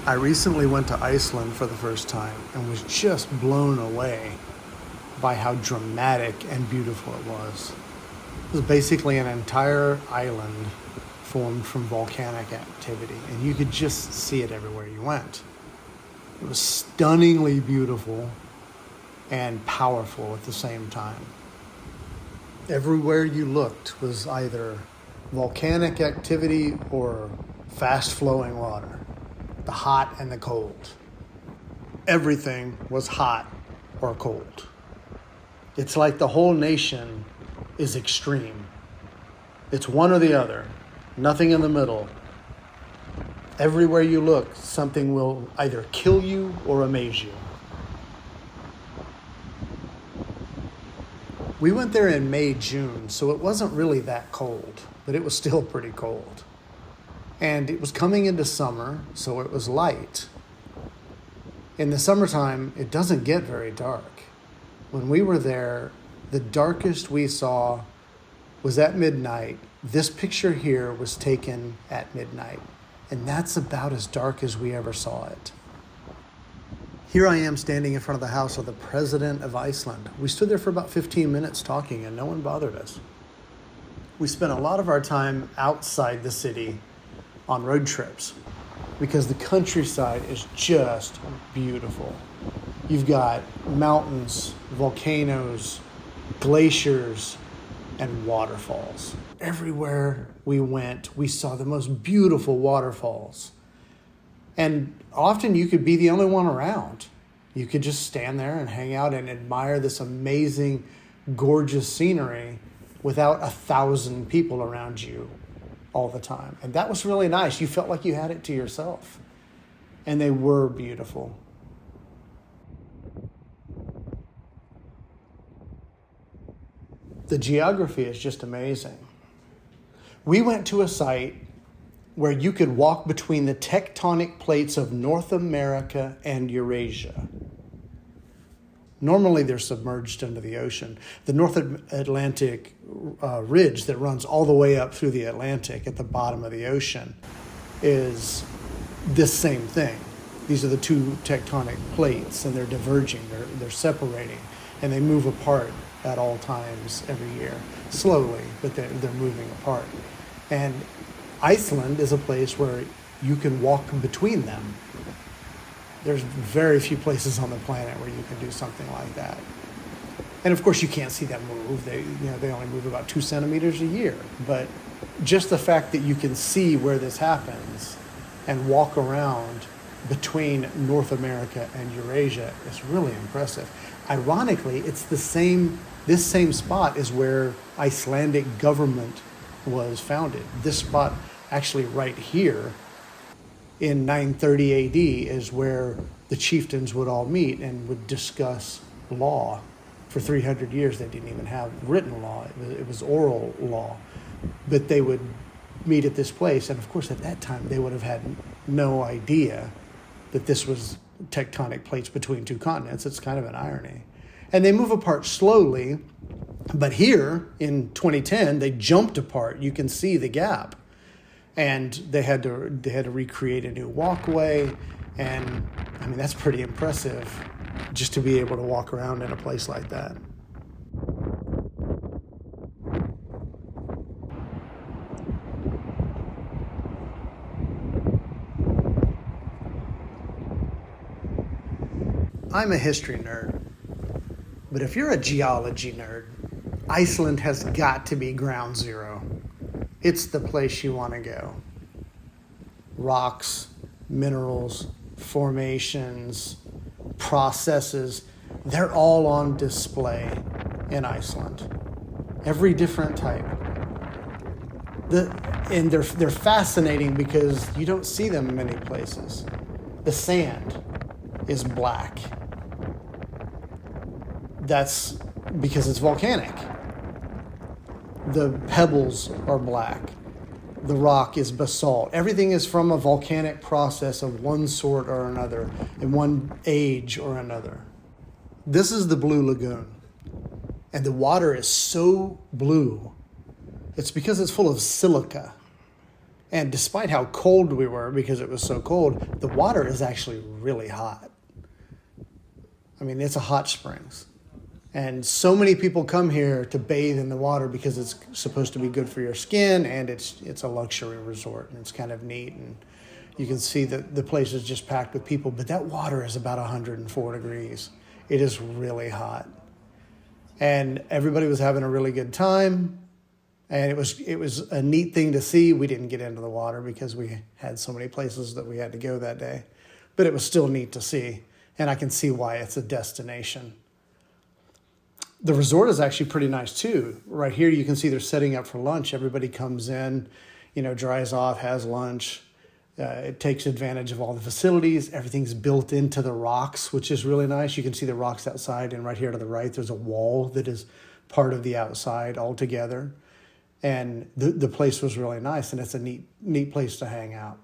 I recently went to Iceland for the first time and was just blown away by how dramatic and beautiful it was. It was basically an entire island formed from volcanic activity, and you could just see it everywhere you went. It was stunningly beautiful and powerful at the same time. Everywhere you looked was either volcanic activity or fast-flowing water, the hot and the cold. Everything was hot or cold. It's like the whole nation is extreme. It's one or the other, nothing in the middle. Everywhere you look, something will either kill you or amaze you. We went there in May, June, so it wasn't really that cold, but it was still pretty cold. And it was coming into summer, so it was light. In the summertime, it doesn't get very dark. When we were there, the darkest we saw was at midnight. This picture here was taken at midnight, and that's about as dark as we ever saw it. Here I am standing in front of the house of the president of Iceland. We stood there for about 15 minutes talking, and no one bothered us. We spent a lot of our time outside the city on road trips because the countryside is just beautiful. You've got mountains, volcanoes, glaciers, and waterfalls. Everywhere we went, we saw the most beautiful waterfalls. And often you could be the only one around. You could just stand there and hang out and admire this amazing, gorgeous scenery without 1,000 people around you all the time. And that was really nice. You felt like you had it to yourself. And they were beautiful. The geography is just amazing. We went to a site where you could walk between the tectonic plates of North America and Eurasia. Normally they're submerged under the ocean. The North Atlantic ridge that runs all the way up through the Atlantic at the bottom of the ocean is this same thing. These are the two tectonic plates, and they're diverging, they're separating, and they move apart at all times every year, slowly, but they're moving apart. And Iceland is a place where you can walk between them. There's very few places on the planet where you can do something like that. And of course you can't see them move. They only move about 2 centimeters a year. But just the fact that you can see where this happens and walk around between North America and Eurasia is really impressive. Ironically, this same spot is where Icelandic government was founded. This spot actually right here in 930 AD is where the chieftains would all meet and would discuss law. For 300 years they didn't even have written law. It was oral law. But they would meet at this place, and of course at that time they would have had no idea that this was tectonic plates between two continents. It's kind of an irony. And they move apart slowly, but here in 2010 they jumped apart. You can see the gap. And they had to recreate a new walkway, and I mean that's pretty impressive just to be able to walk around in a place like that. I'm a history nerd, but if you're a geology nerd, Iceland has got to be ground zero. It's the place you want to go. Rocks, minerals, formations, processes, they're all on display in Iceland. Every different type. And they're fascinating because you don't see them in many places. The sand is black. That's because it's volcanic. The pebbles are black. The rock is basalt. Everything is from a volcanic process of one sort or another, in one age or another. This is the Blue Lagoon. And the water is so blue. It's because it's full of silica. And despite how cold we were, because it was so cold, the water is actually really hot. I mean, it's a hot springs. And so many people come here to bathe in the water because it's supposed to be good for your skin, and it's a luxury resort, and it's kind of neat. And you can see that the place is just packed with people, but that water is about 104 degrees. It is really hot. And everybody was having a really good time. And it was a neat thing to see. We didn't get into the water because we had so many places that we had to go that day. But it was still neat to see. And I can see why it's a destination. The resort is actually pretty nice too. Right here you can see they're setting up for lunch. Everybody comes in, dries off, has lunch. It takes advantage of all the facilities. Everything's built into the rocks, which is really nice. You can see the rocks outside, and right here to the right, there's a wall that is part of the outside altogether. And the place was really nice, and it's a neat place to hang out.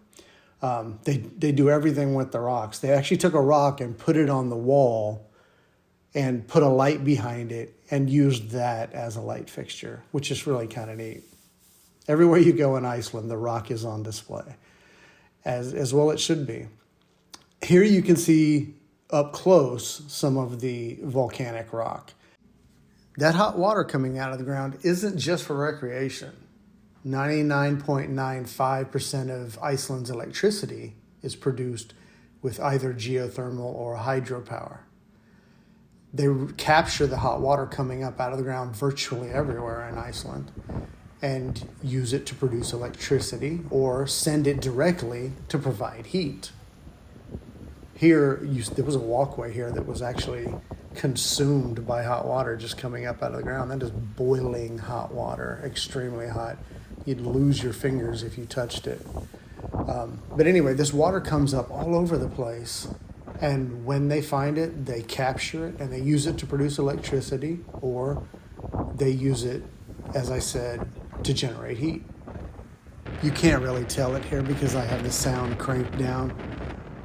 They do everything with the rocks. They actually took a rock and put it on the wall and put a light behind it and used that as a light fixture, which is really kind of neat. Everywhere you go in Iceland, the rock is on display, as well it should be. Here you can see up close some of the volcanic rock. That hot water coming out of the ground isn't just for recreation. 99.95% of Iceland's electricity is produced with either geothermal or hydropower. They capture the hot water coming up out of the ground virtually everywhere in Iceland and use it to produce electricity or send it directly to provide heat. Here, there was a walkway here that was actually consumed by hot water just coming up out of the ground. That is boiling hot water, extremely hot. You'd lose your fingers if you touched it. But anyway, this water comes up all over the place. And when they find it, they capture it and they use it to produce electricity, or they use it, as I said, to generate heat. You can't really tell it here because I have the sound cranked down,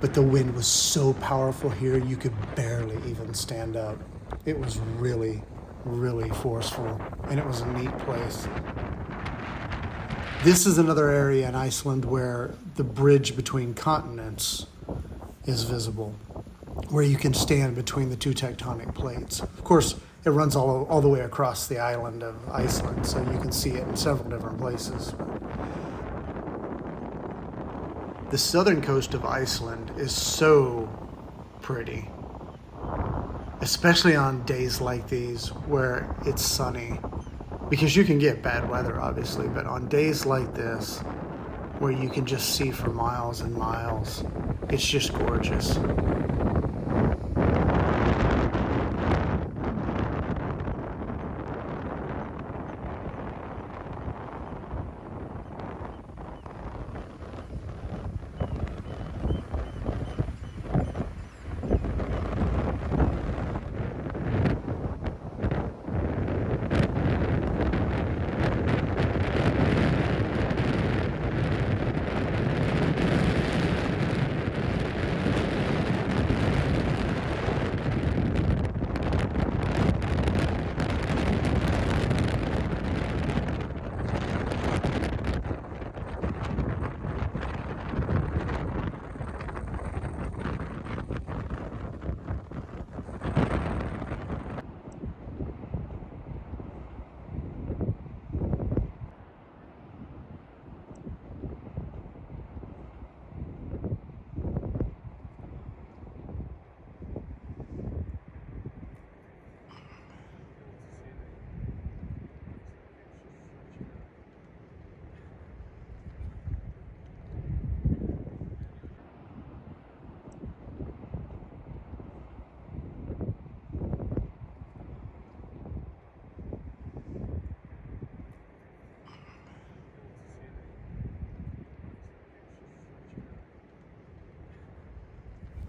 but the wind was so powerful here you could barely even stand up. It was really, really forceful, and it was a neat place. This is another area in Iceland where the bridge between continents is visible, where you can stand between the two tectonic plates. Of course, it runs all the way across the island of Iceland, so you can see it in several different places. The southern coast of Iceland is so pretty, especially on days like these where it's sunny, because you can get bad weather, obviously, but on days like this, where you can just see for miles and miles, it's just gorgeous.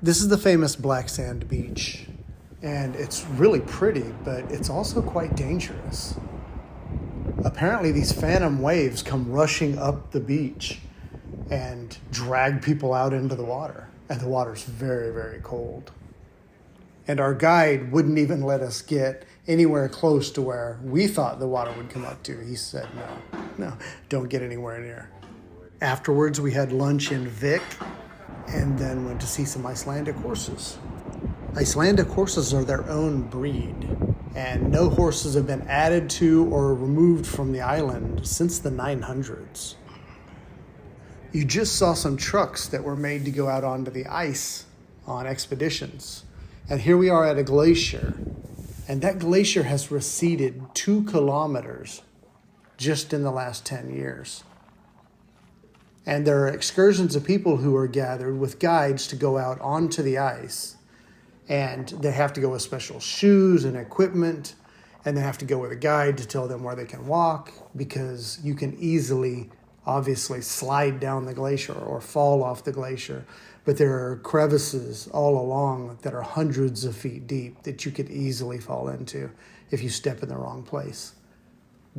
This is the famous Black Sand Beach, and it's really pretty, but it's also quite dangerous. Apparently these phantom waves come rushing up the beach and drag people out into the water, and the water's very, very cold. And our guide wouldn't even let us get anywhere close to where we thought the water would come up to. He said, no, don't get anywhere near. Afterwards, we had lunch in Vik and then went to see some Icelandic horses. Icelandic horses are their own breed, and no horses have been added to or removed from the island since the 900s. You just saw some trucks that were made to go out onto the ice on expeditions. And here we are at a glacier, and that glacier has receded 2 kilometers just in the last 10 years. And there are excursions of people who are gathered with guides to go out onto the ice. And they have to go with special shoes and equipment. And they have to go with a guide to tell them where they can walk, because you can easily, obviously, slide down the glacier or fall off the glacier. But there are crevices all along that are hundreds of feet deep that you could easily fall into if you step in the wrong place.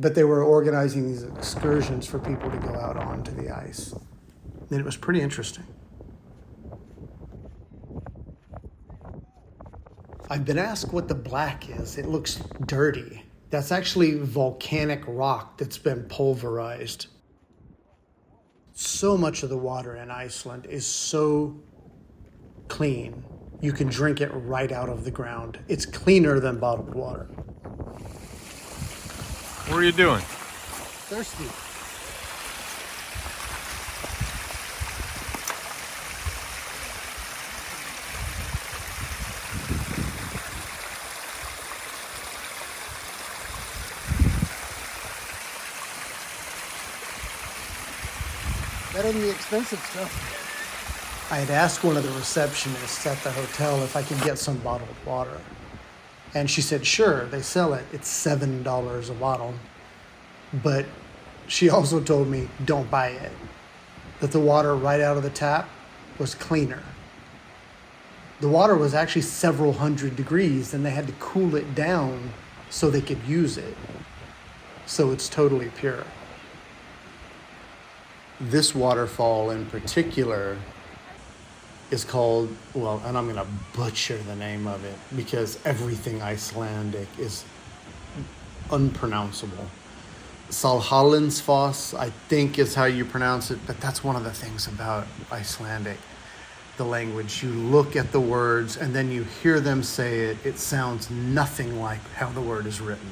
But they were organizing these excursions for people to go out onto the ice. And it was pretty interesting. I've been asked what the black is. It looks dirty. That's actually volcanic rock that's been pulverized. So much of the water in Iceland is so clean. You can drink it right out of the ground. It's cleaner than bottled water. What are you doing? Thirsty. Better than the expensive stuff. I had asked one of the receptionists at the hotel if I could get some bottled water. And she said, sure, they sell it. It's $7 a bottle. But she also told me, don't buy it. That the water right out of the tap was cleaner. The water was actually several hundred degrees, and they had to cool it down so they could use it. So it's totally pure. This waterfall in particular is called, well, and I'm going to butcher the name of it because everything Icelandic is unpronounceable. Salhallinsfoss, I think is how you pronounce it, but that's one of the things about Icelandic, the language. You look at the words and then you hear them say it. It sounds nothing like how the word is written.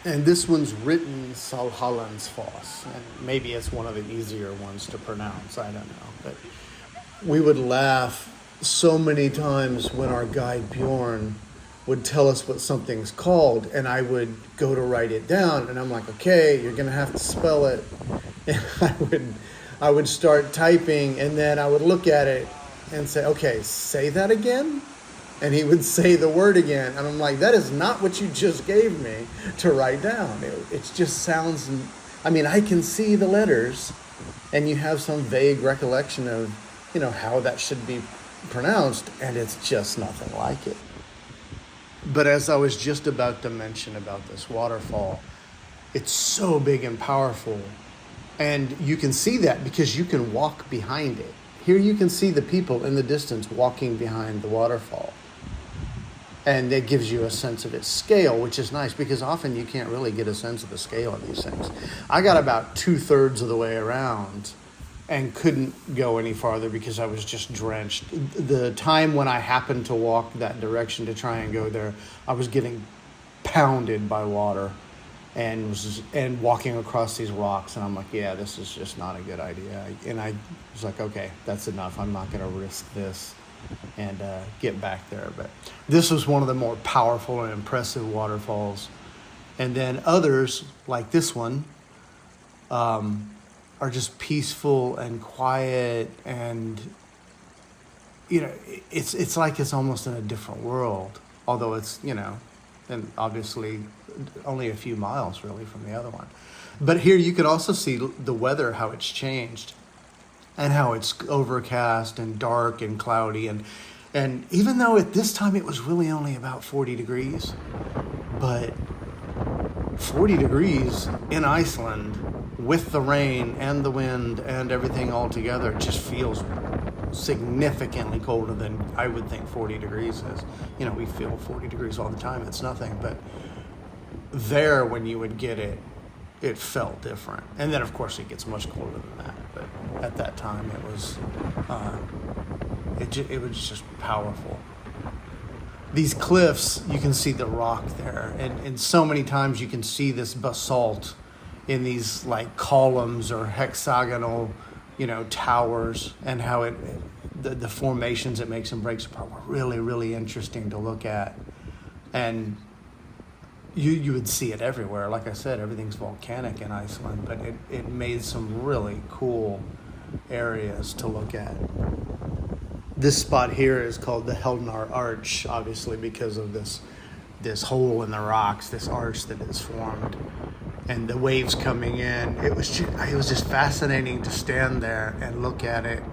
And this one's written Salhallinsfoss, and maybe it's one of the easier ones to pronounce, I don't know, but we would laugh so many times when our guide Bjorn would tell us what something's called, and I would go to write it down, and I'm like, okay, you're gonna have to spell it. And I would start typing, and then I would look at it and say, okay, say that again? And he would say the word again, and I'm like, that is not what you just gave me to write down. It just sounds, I mean, I can see the letters, and you have some vague recollection of, you know, how that should be pronounced, and it's just nothing like it. But as I was just about to mention about this waterfall, it's so big and powerful, and you can see that because you can walk behind it. Here you can see the people in the distance walking behind the waterfall. And it gives you a sense of its scale, which is nice because often you can't really get a sense of the scale of these things. I got about 2/3 of the way around and couldn't go any farther because I was just drenched. The time when I happened to walk that direction to try and go there, I was getting pounded by water and walking across these rocks. And I'm like, yeah, this is just not a good idea. And I was like, okay, that's enough. I'm not going to risk this and get back there. But this was one of the more powerful and impressive waterfalls. And then others, like this one, are just peaceful and quiet, and you know, it's like it's almost in a different world, although it's, you know, and obviously only a few miles really from the other one. But here you could also see the weather, how it's changed, and how it's overcast and dark and cloudy, and even though at this time it was really only about 40 degrees, but 40 degrees in Iceland with the rain and the wind and everything all together just feels significantly colder than I would think 40 degrees is. You know, we feel 40 degrees all the time, it's nothing, but there when you would get it it felt different. And then, of course, it gets much colder than that. But at that time, it was it was just powerful. These cliffs, you can see the rock there, and so many times you can see this basalt in these like columns or hexagonal, towers, and how the formations it makes and breaks apart were really, really interesting to look at. And you would see it everywhere. Like I said, everything's volcanic in Iceland, but it made some really cool areas to look at. This spot here is called the Heldnar Arch, obviously because of this hole in the rocks, this arch that is formed, and the waves coming in. It was just fascinating to stand there and look at it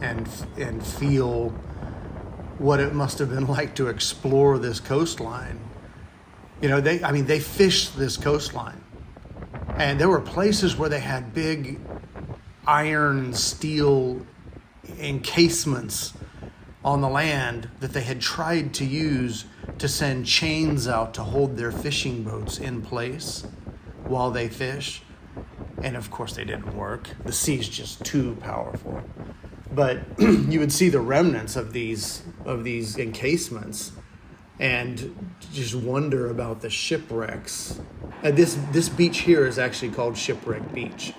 and feel what it must have been like to explore this coastline. They fished this coastline, and there were places where they had big iron and steel encasements on the land that they had tried to use to send chains out to hold their fishing boats in place while they fish. And of course they didn't work. The sea's just too powerful. But you would see the remnants of these encasements and just wonder about the shipwrecks. This beach here is actually called Shipwreck Beach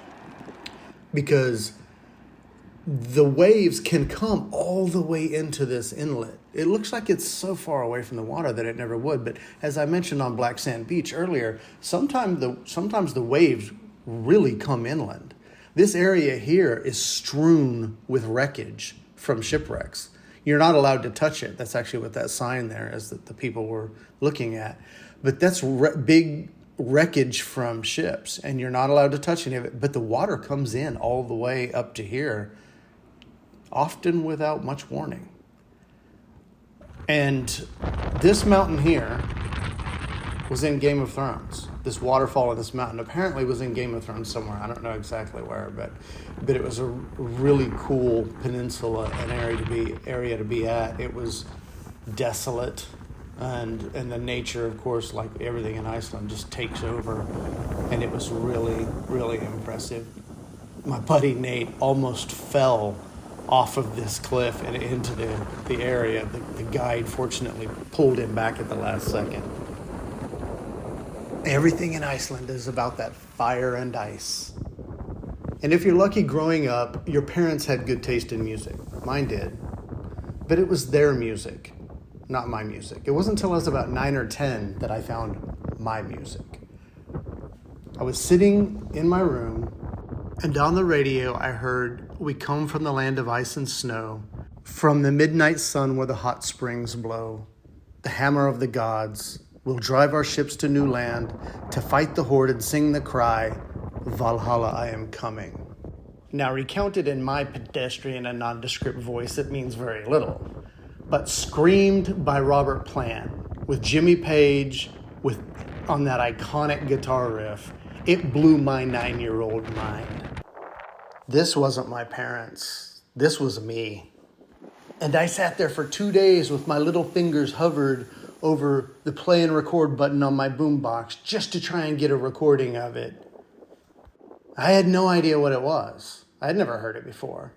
because the waves can come all the way into this inlet. It looks like it's so far away from the water that it never would. But as I mentioned on Black Sand Beach earlier, sometimes the waves really come inland. This area here is strewn with wreckage from shipwrecks. You're not allowed to touch it. That's actually what that sign there is that the people were looking at. But that's big wreckage from ships, and you're not allowed to touch any of it. But the water comes in all the way up to here, often without much warning. And this mountain here was in Game of Thrones. This waterfall in this mountain apparently was in Game of Thrones somewhere. I don't know exactly where, but it was a really cool peninsula, an area to be at. It was desolate, and the nature, of course, like everything in Iceland, just takes over. And it was really, really impressive. My buddy Nate almost fell off of this cliff and into the area. The guide fortunately pulled him back at the last second. Everything in Iceland is about that fire and ice. And if you're lucky growing up, your parents had good taste in music. Mine did. But it was their music, not my music. It wasn't until I was about 9 or 10 that I found my music. I was sitting in my room, and on the radio I heard, "We come from the land of ice and snow, from the midnight sun where the hot springs blow. The hammer of the gods will drive our ships to new land, to fight the horde and sing the cry, Valhalla, I am coming." Now, recounted in my pedestrian and nondescript voice, it means very little. But screamed by Robert Plant, with Jimmy Page, on that iconic guitar riff, it blew my 9-year-old mind. This wasn't my parents. This was me. And I sat there for 2 days with my little fingers hovered over the play and record button on my boombox just to try and get a recording of it. I had no idea what it was. I had never heard it before.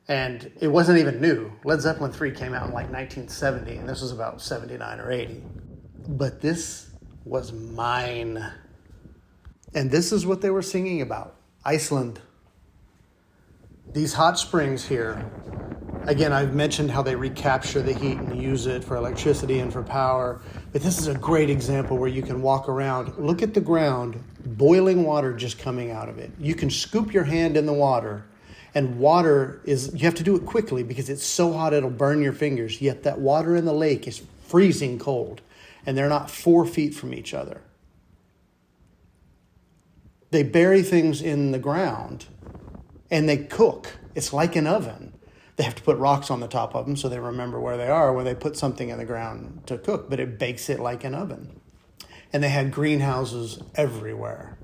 And it wasn't even new. Led Zeppelin 3 came out in like 1970, and this was about 79 or 80. But this was mine. And this is what they were singing about. Iceland. These hot springs here. Again, I've mentioned how they recapture the heat and use it for electricity and for power. But this is a great example where you can walk around, look at the ground, boiling water just coming out of it. You can scoop your hand in the water, and you have to do it quickly because it's so hot it'll burn your fingers. Yet that water in the lake is freezing cold, and they're not 4 feet from each other. They bury things in the ground, and they cook. It's like an oven. They have to put rocks on the top of them so they remember where they are when they put something in the ground to cook, but it bakes it like an oven. And they had greenhouses everywhere.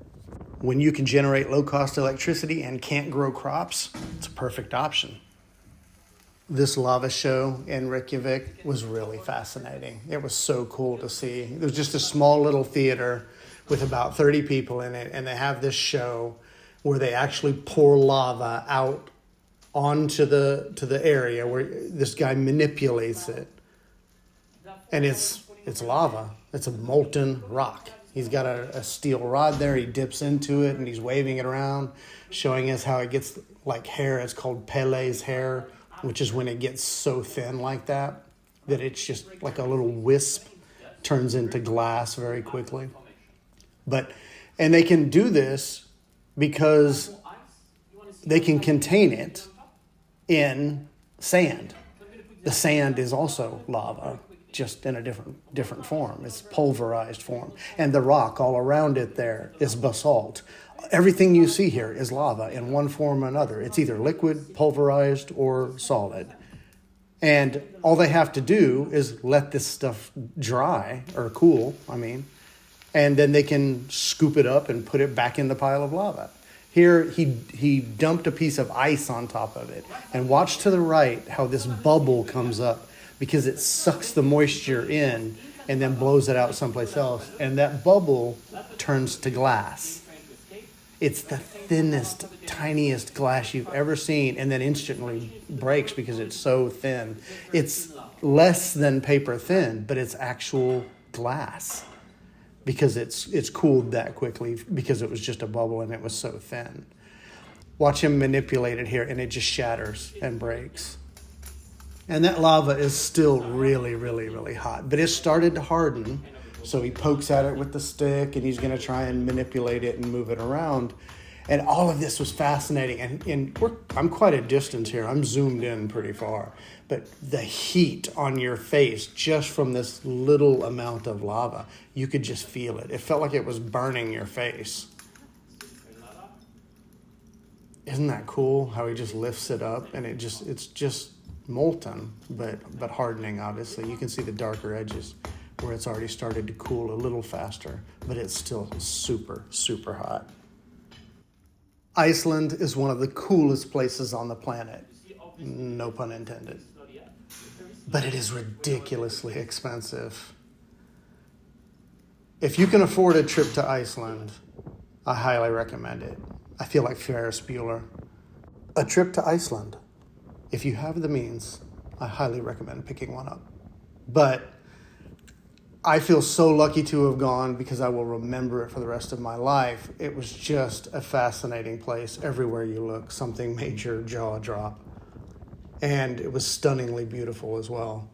When you can generate low-cost electricity and can't grow crops, it's a perfect option. This lava show in Reykjavik was really fascinating. It was so cool to see. It was just a small little theater with about 30 people in it, and they have this show where they actually pour lava out onto the area where this guy manipulates it, and it's lava. It's a molten rock. He's got a steel rod there. He dips into it and he's waving it around, showing us how it gets like hair. It's called Pele's hair, which is when it gets so thin like that it's just like a little wisp, turns into glass very quickly. And they can do this because they can contain it in sand. The sand is also lava, just in a different form. It's pulverized form. And the rock all around it there is basalt. Everything you see here is lava in one form or another. It's either liquid, pulverized, or solid. And all they have to do is let this stuff dry, or cool, and then they can scoop it up and put it back in the pile of lava. Here, he dumped a piece of ice on top of it. And watch to the right how this bubble comes up, because it sucks the moisture in and then blows it out someplace else. And that bubble turns to glass. It's the thinnest, tiniest glass you've ever seen, and then instantly breaks because it's so thin. It's less than paper thin, but it's actual glass because it's cooled that quickly because it was just a bubble and it was so thin. Watch him manipulate it here, and it just shatters and breaks. And that lava is still really, really, really hot, but it started to harden. So he pokes at it with the stick, and he's going to try and manipulate it and move it around. And all of this was fascinating. And I'm quite a distance here. I'm zoomed in pretty far. But the heat on your face just from this little amount of lava, you could just feel it. It felt like it was burning your face. Isn't that cool how he just lifts it up and it's just molten, but hardening, obviously. You can see the darker edges where it's already started to cool a little faster, but it's still super, super hot. Iceland is one of the coolest places on the planet. No pun intended. But it is ridiculously expensive. If you can afford a trip to Iceland, I highly recommend it. I feel like Ferris Bueller. A trip to Iceland. If you have the means, I highly recommend picking one up. But I feel so lucky to have gone because I will remember it for the rest of my life. It was just a fascinating place. Everywhere you look, something made your jaw drop. And it was stunningly beautiful as well.